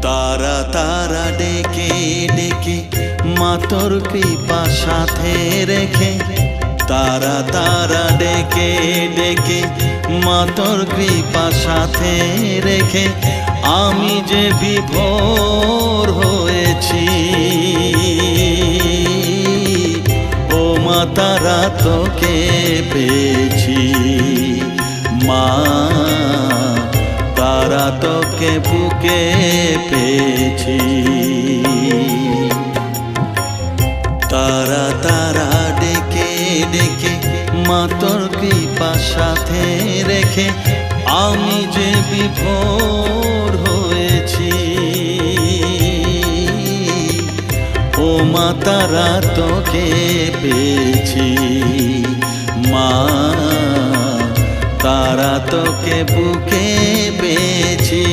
তারা তারা ডেকে ডেকে মা তোর কৃপা সাথে রেখে, তারা তারা ডেকে ডেকে মা তোর কৃপা সাথে রেখে আমি যে বিভোর হয়েছি। ও মা তারা তোকে পেয়েছি, মা তারা তোকে বুকে পেয়েছি। তারা তারা ডেকে ডেকে মা তোর কৃপা সাথে রেখে আমি যে বিভোর হয়েছি। ও মা তারা তোকে পেয়েছি, মা তারা তোকে বুকে পেয়েছি।